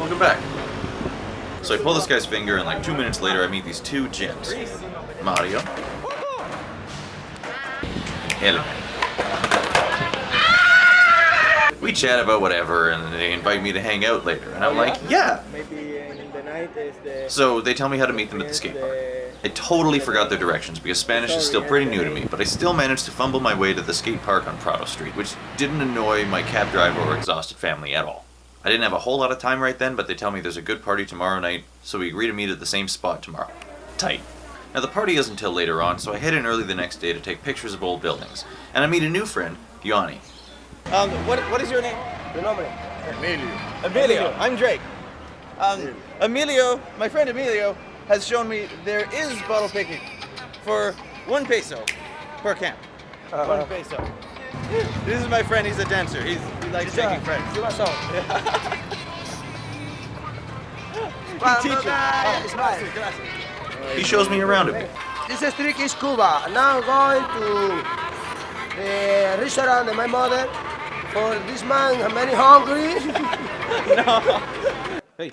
welcome back. So I pull this guy's finger, and like 2 minutes later, I meet these two gents, Mario, Kellee. We chat about whatever, and they invite me to hang out later, and I'm like, yeah. So they tell me how to meet them at the skate park. I totally forgot their directions because Spanish is still pretty new to me, but I still managed to fumble my way to the skate park on Prado Street, which didn't annoy my cab driver or exhausted family at all. I didn't have a whole lot of time right then, but they tell me there's a good party tomorrow night, so we agree to meet at the same spot tomorrow. Tight. Now the party isn't until later on, so I head in early the next day to take pictures of old buildings, and I meet a new friend, Yanni. What is your name? Tu nombre? Emilio. I'm Drake. Emilio, my friend Emilio, has shown me there is bottle picking for 1 peso per camp. 1 peso. This is my friend, he's a dancer. He likes making friends. He teaches. He shows me around a bit. This street is Cuba. Now going to the restaurant of my mother. For this man, I'm very hungry. No. Hey.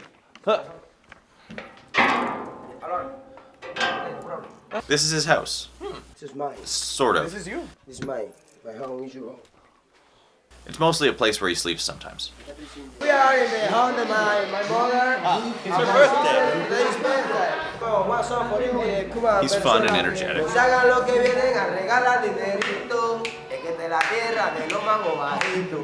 This is his house. This is mine. Sort of. This is you? This is mine. My home is your home. It's mostly a place where he sleeps sometimes. We are in the home of my mother. It's her birthday. Today's birthday. So, what's up for you, Cuba? He's fun and energetic. Hagan lo que vienen a regalar dinerito. Es que te la tierra de los mangos bajitos.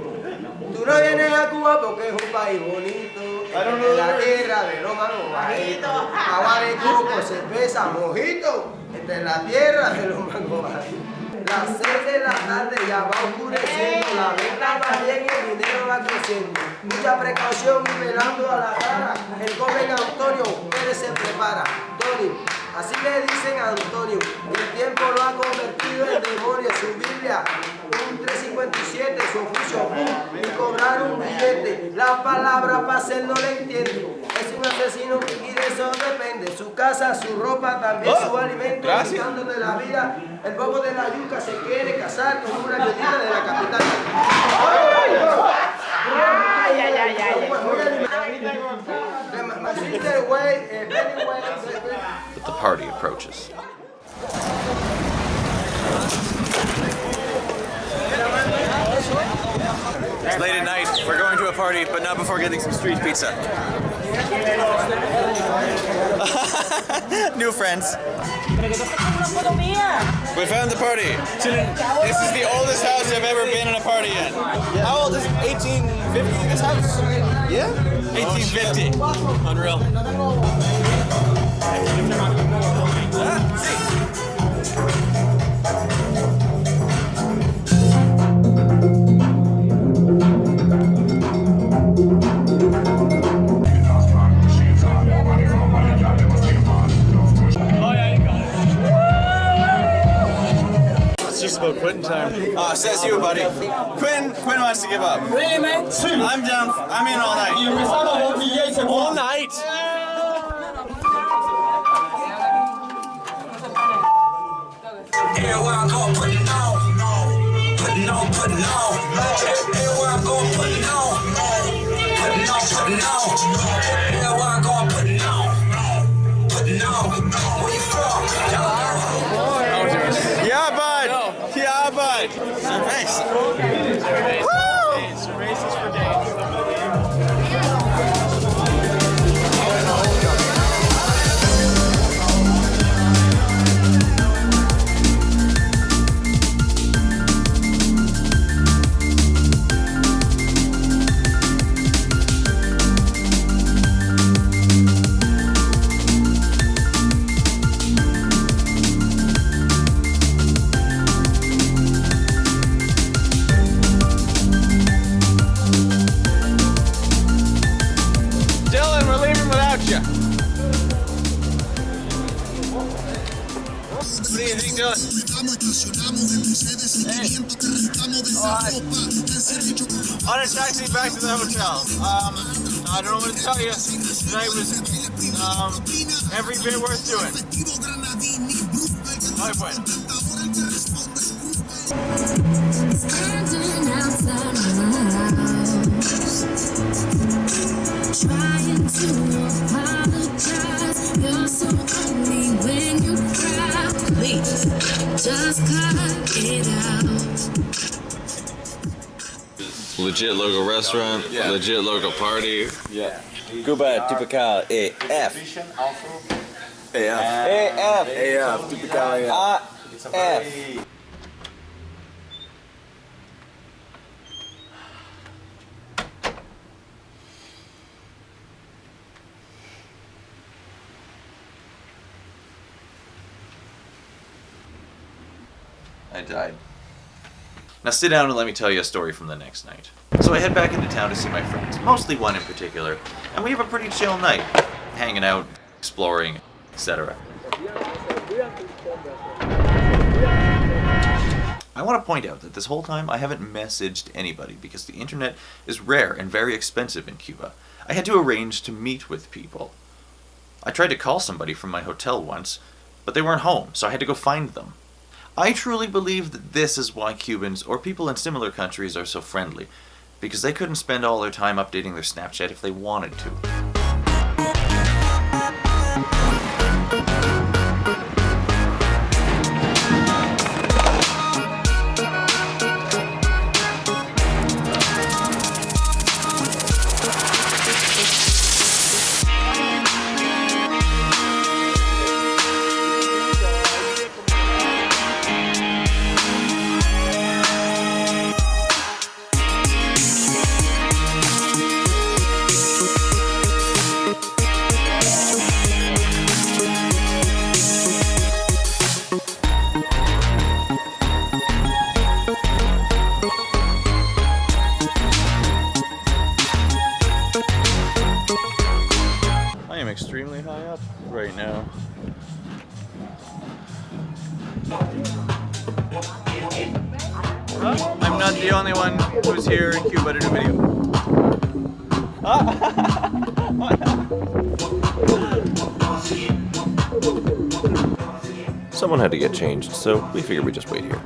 Tú no vienes a Cuba porque es un país bonito. Es que la tierra de los mangos bajitos. Agua de coco, cerveza, mojito. Esta es la tierra de los mangos bajitos. Las 6 de la tarde ya va oscureciendo, la venta va bien y el dinero va creciendo. Mucha precaución y velando a la cara. El joven Antonio Pérez se prepara. Tony, así le dicen a Antonio. El tiempo lo ha convertido en demonio. Su Biblia, un 357, su oficio, y cobrar un billete. La palabra para hacer no le entiendo. Es un asesino y de eso depende. Su casa, su ropa, también su alimento. Disfrutando de la vida. El bobo de la yuca se quiere casar con una violina de la capital. But the party approaches. It's late at night. We're going to a party, but not before getting some street pizza. New friends. We found the party. This is the oldest house I've ever been in a party in. How old is it? 1850, this house? Yeah? 1850. Unreal. See. Quitting time. Says you, buddy. Quinn wants to give up. Really, man? I'm down. I'm in all night. All night? Everywhere I go, putting on. Putting on, putting on. Everywhere I go, putting on. Putting on, putting on. Everywhere I go, putting on. Putting on. Where you from? Yeah, bud. Yeah, bud. Nice. Cervezas for days. On a taxi back to the hotel. I don't know what to tell you. Tonight was every bit worth doing. Muy bueno. Standing outside my house, trying to apologize. You're so ugly when you cry. Please, just cut it out. Legit local restaurant, Yeah. legit local party. Yeah. Cuba Tropical AF. AF. AF. AF, typical AF. AF. I died. Now sit down and let me tell you a story from the next night. So I head back into town to see my friends, mostly one in particular, and we have a pretty chill night, hanging out, exploring, etc. I want to point out that this whole time I haven't messaged anybody because the internet is rare and very expensive in Cuba. I had to arrange to meet with people. I tried to call somebody from my hotel once, but they weren't home, so I had to go find them. I truly believe that this is why Cubans, or people in similar countries, are so friendly, because they couldn't spend all their time updating their Snapchat if they wanted to. I am extremely high up right now. I'm not the only one who's here in Cuba to do video. Someone had to get changed, so we figured we'd just wait here.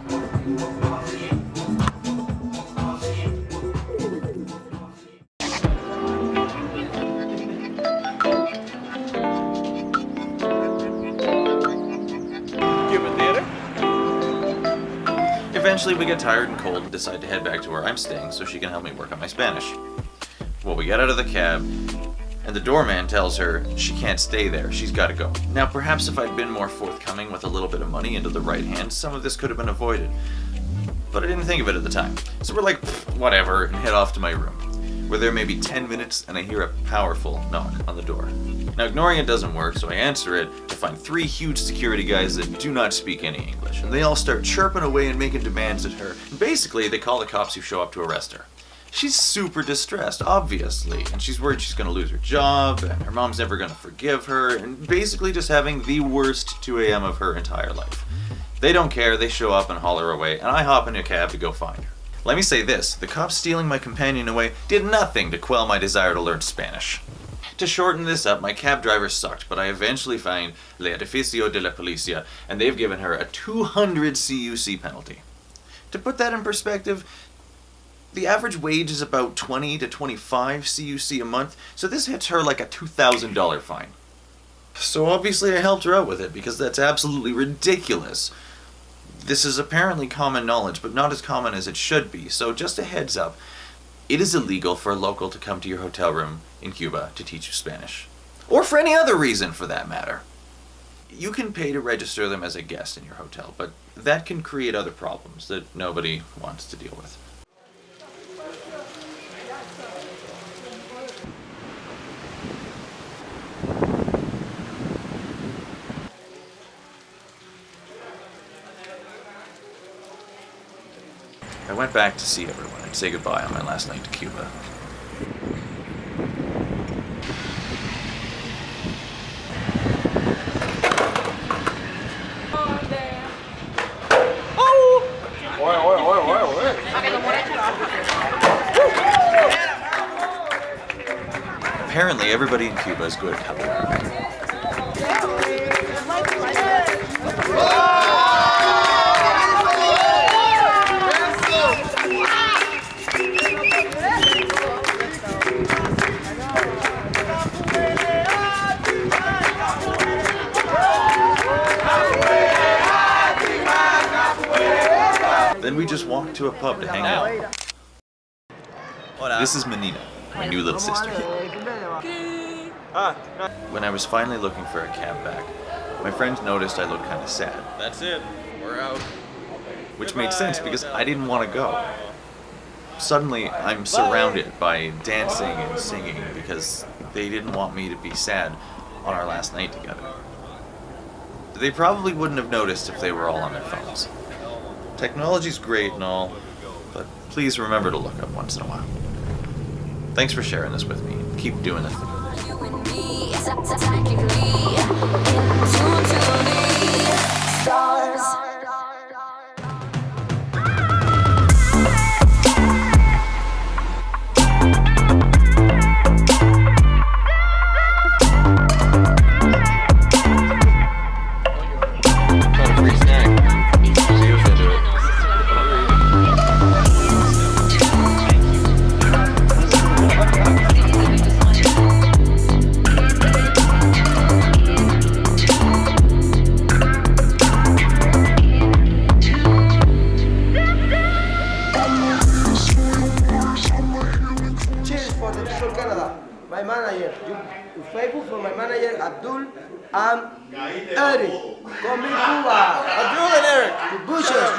Cuban theater? Eventually we get tired and cold and decide to head back to where I'm staying so she can help me work on my Spanish. Well, we get out of the cab, and the doorman tells her she can't stay there, she's gotta go. Now perhaps if I'd been more forthcoming with a little bit of money into the right hand, some of this could have been avoided. But I didn't think of it at the time. So we're like, whatever, and head off to my room. We're there maybe 10 minutes and I hear a powerful knock on the door. Now ignoring it doesn't work, so I answer it to find 3 huge security guys that do not speak any English. And they all start chirping away and making demands at her. And basically, they call the cops who show up to arrest her. She's super distressed, obviously, and she's worried she's gonna lose her job, and her mom's never gonna forgive her, and basically just having the worst 2 a.m. of her entire life. They don't care, they show up and holler away, and I hop in a cab to go find her. Let me say this, the cops stealing my companion away did nothing to quell my desire to learn Spanish. To shorten this up, my cab driver sucked, but I eventually found El Edificio de la Policía, and they've given her a 200 CUC penalty. To put that in perspective, the average wage is about 20 to 25 CUC a month, so this hits her like a $2,000 fine. So obviously I helped her out with it, because that's absolutely ridiculous. This is apparently common knowledge, but not as common as it should be, so just a heads up. It is illegal for a local to come to your hotel room in Cuba to teach you Spanish. Or for any other reason, for that matter. You can pay to register them as a guest in your hotel, but that can create other problems that nobody wants to deal with. I went back to see everyone and say goodbye on my last night to Cuba. Apparently everybody in Cuba is good at cutlery. Then we just walked to a pub to hang out. This is Menina, my new little sister. When I was finally looking for a cab back, my friends noticed I looked kind of sad. That's it. We're out. Which made sense because I didn't want to go. Suddenly, I'm surrounded by dancing and singing because they didn't want me to be sad on our last night together. They probably wouldn't have noticed if they were all on their phones. Technology's great and all, but please remember to look up once in a while. Thanks for sharing this with me. Keep doing the thing. You and me, psychically, in tune to the stars. My manager, you faithful for my manager Abdul and Eric. Come in Cuba. Abdul and Eric. The Bushers.